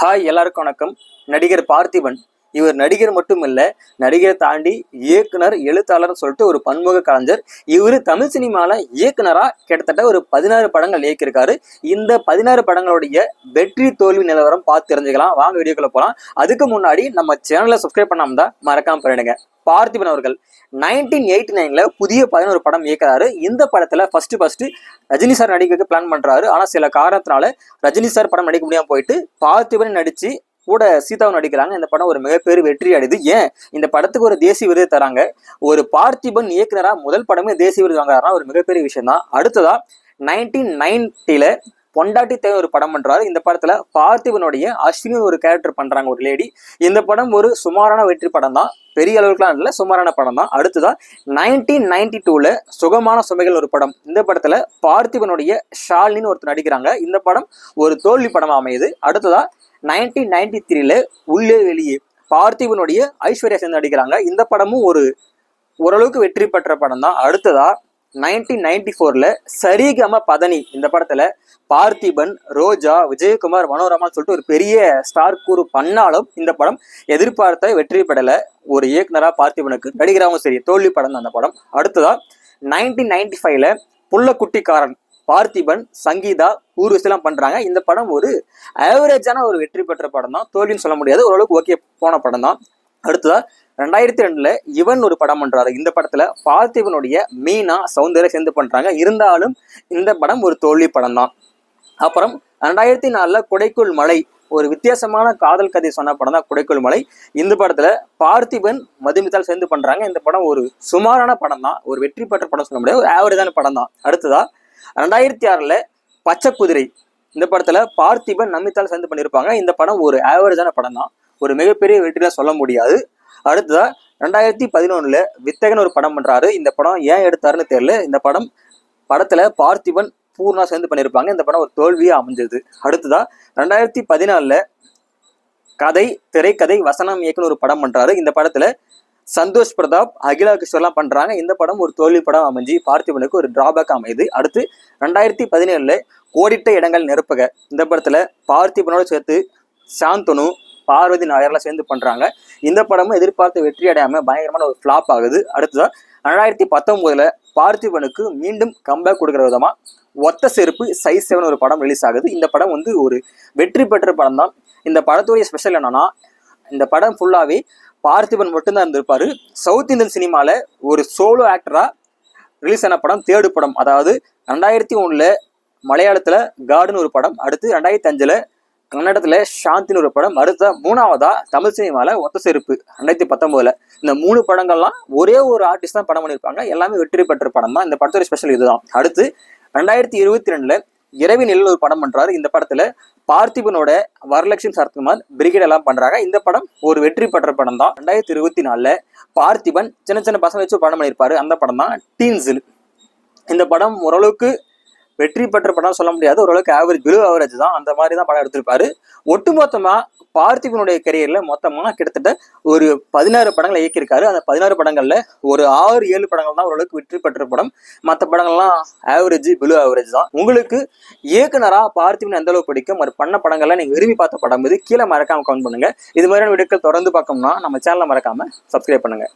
Hi, எல்லாருக்கும் வணக்கம். நடிகர் பார்த்திபன். இவர் நடிகர் மட்டும் இல்ல, நடிகரை தாண்டி இயக்குனர், எழுத்தாளர்னு சொல்லிட்டு ஒரு பன்முக கலைஞர். இவர் தமிழ் சினிமால இயக்குனரா கிட்டத்தட்ட ஒரு 16 படங்கள் இயக்கியிருக்காரு. இந்த 16 படங்களுடைய வெற்றி தோல்வி நிலவரம் பார்த்து தெரிஞ்சுக்கலாம். வாங்க வீடியோக்குள்ள போலாம். அதுக்கு முன்னாடி நம்ம சேனலை சப்ஸ்கிரைப் பண்ணாம தான் மறக்காம பண்ணிடுங்க. பார்த்திபன் அவர்கள் 1989ல புதிய 11 படம் இயக்குறாரு. இந்த படத்துல ஃபர்ஸ்ட் ரஜினி சார் நடிக்க பிளான் பண்றாரு. ஆனா சில காரணத்தினால ரஜினி சார் படம் நடிக்க முடியாம போயிட்டு பார்த்திபன் நடிச்சு கூட சீதாவும் நடிக்கிறாங்க. இந்த படம் ஒரு மிகப்பெரிய வெற்றி அடையுது. ஏன் இந்த படத்துக்கு ஒரு தேசிய விருது தராங்க. ஒரு பார்த்திபன் இயக்குனரா முதல் படமே தேசிய விருது வாங்குறாருன்னா ஒரு மிகப்பெரிய விஷயம் தான். அடுத்ததா 1990ல பொண்டாட்டி தேவை ஒரு படம் பண்றாரு. இந்த படத்துல பார்த்திபனுடைய அஸ்வினி ஒரு கேரக்டர் பண்றாங்க, ஒரு லேடி. இந்த படம் ஒரு சுமாரான வெற்றி படம் தான், பெரிய அளவுக்குலாம் இல்ல, சுமாரான படம் தான். அடுத்ததா 1992ல சுகமான சுமைகள் ஒரு படம். இந்த படத்துல பார்த்திபனுடைய ஷாலினின்னு ஒருத்தர் நடிக்கிறாங்க. இந்த படம் ஒரு தோல்வி படமா அமையுது. அடுத்ததா 1993ல உள்ளே வெளியே பார்த்திபனுடைய ஐஸ்வர்யா சேர்ந்து நடிக்கிறாங்க. இந்த படமும் ஓரளவுக்கு வெற்றி பெற்ற படம் தான். அடுத்ததா 1994ல சரிகம பதனி. இந்த படத்துல பார்த்திபன், ரோஜா, விஜயகுமார், மனோரமான்னு சொல்லிட்டு ஒரு பெரிய ஸ்டார் கூறு பண்ணாலும் இந்த படம் எதிர்பார்த்த வெற்றி பெறல. ஒரு இயக்குனரா பார்த்திபனுக்கு நடிகராகவும் சரி தோல்வி படம் தான் அந்த படம். அடுத்ததா 1995ல புள்ளக்குட்டிக்காரன். பார்த்திபன், சங்கீதா, ஊர்வசிலாம் பண்றாங்க. இந்த படம் ஒரு ஆவரேஜான ஒரு வெற்றி பெற்ற படம் தான், தோல்வின்னு சொல்ல முடியாது, ஓரளவுக்கு ஓகே போன படம் தான். அடுத்ததா 2002ல இவன் ஒரு படம் பண்றாரு. இந்த படத்துல பார்த்திபனுடைய மீனா, சௌந்தர்யா சேர்ந்து பண்றாங்க. இருந்தாலும் இந்த படம் ஒரு தோல்வி படம் தான். அப்புறம் 2004ல கொடைக்குள் மலை, ஒரு வித்தியாசமான காதல் கதை சொன்ன படம் தான் கொடைக்குள் மலை. இந்த படத்துல பார்த்திபன், மதுமிதால் சேர்ந்து பண்றாங்க. இந்த படம் ஒரு சுமாரான படம் தான், ஒரு வெற்றி பெற்ற படம் சொல்ல முடியாது, ஒரு ஆவரேஜான படம் தான். அடுத்ததா 2006ல பச்சை குதிரை. இந்த படத்துல பார்த்திபன், நமிதால் சேர்ந்து பண்ணியிருப்பாங்க. இந்த படம் ஒரு ஆவரேஜான படம் தான், ஒரு மிகப்பெரிய வெற்றிலாம் சொல்ல முடியாது. அடுத்ததா 2011ல வித்தகன் ஒரு படம் பண்றாரு. இந்த படம் ஏன் எடுத்தாருன்னு தெரியல. இந்த படத்துல பார்த்திபன், பூர்ணா சேர்ந்து பண்ணியிருப்பாங்க. இந்த படம் ஒரு தோல்வியா அமைஞ்சது. அடுத்ததா 2014ல கதை, திரைக்கதை, வசனம் இயக்குன்னு ஒரு படம் பண்றாரு. இந்த படத்துல சந்தோஷ் பிரதாப், அகிலா கிஷோர்லாம் பண்றாங்க. இந்த படம் ஒரு தோல்வி படம் அமைஞ்சு பார்த்திபனுக்கு ஒரு டிராபேக் அமையுது. அடுத்து 2017ல கோடிட்ட இடங்கள் நிரப்புக. இந்த படத்துல பார்த்திபனோட சேர்த்து சாந்தனு, பார்வதி நாயர்லாம் சேர்ந்து பண்றாங்க. இந்த படமும் எதிர்பார்த்த வெற்றி அடையாம பயங்கரமான ஒரு ஃபிளாப் ஆகுது. அடுத்ததா 2019ல பார்த்திபனுக்கு மீண்டும் கம்பேக் கொடுக்குற விதமா ஒத்த செருப்பு சைஸ் 7 ஒரு படம் ரிலீஸ் ஆகுது. இந்த படம் ஒரு வெற்றி பெற்ற படம் தான். இந்த படத்துடைய ஸ்பெஷல் என்னன்னா, இந்த படம் ஃபுல்லாவே பார்த்திபன் மட்டும்தான் இருந்திருப்பாரு. சவுத் இந்தியன் சினிமால ஒரு சோலோ ஆக்டரா ரிலீஸ் ஆன படம் தேர்டு படம். அதாவது 2001ல மலையாளத்துல காடுன்னு ஒரு படம். அடுத்து 2005ல கன்னடத்துல சாந்தின்னு ஒரு படம். அடுத்த மூணாவதா தமிழ் சினிமால ஒத்த செருப்பு 2019ல. இந்த 3 படங்கள்லாம் ஒரே ஒரு ஆர்டிஸ்ட் தான் படம் பண்ணியிருப்பாங்க. எல்லாமே வெற்றி பெற்ற படம் தான். இந்த படத்தோட ஸ்பெஷல் இதுதான். அடுத்து 2022ல இரவி நிழல் ஒரு படம் பண்றாரு. இந்த படத்துல பார்த்திபனோட வரலட்சுமி சரத்குமார், பிரிகேட் எல்லாம் பண்றாங்க. இந்த படம் ஒரு வெற்றி பெற்ற படம் தான். 2024ல பார்த்திபன் சின்ன சின்ன பசங்க வச்சு படம் பண்ணியிருப்பாரு. அந்த படம் தான் டீன்ஸில். இந்த படம் ஓரளவுக்கு வெற்றி பெற்ற படம் சொல்ல முடியாது, ஓரளவுக்கு ஆவரேஜ், பிலோ ஆவரேஜ் தான். அந்த மாதிரி தான் படம் எடுத்திருப்பாரு. ஒட்டுமொத்தமா பார்த்திபனுடைய கரியர்ல மொத்தமா கிட்டத்தட்ட ஒரு 16 படங்களை இயக்கியிருக்காரு. அந்த 16 படங்கள்ல ஒரு 6-7 படங்கள் தான் ஓரளவுக்கு வெற்றி பெற்ற படம். மற்ற படங்கள்லாம் ஆவரேஜ், பிலோ ஆவரேஜ் தான். உங்களுக்கு இயக்குனரா பார்த்திபன் எந்த அளவுக்கு பிடிக்கும், ஒரு பண்ண படங்கள்ல நீங்க விரும்பி பார்த்த படம் இது கீழே மறக்காம கமெண்ட் பண்ணுங்க. இது மாதிரியான வீடியோக்கள் தொடர்ந்து பார்க்கணும்னா நம்ம சேனலை மறக்காம சப்ஸ்கிரைப் பண்ணுங்க.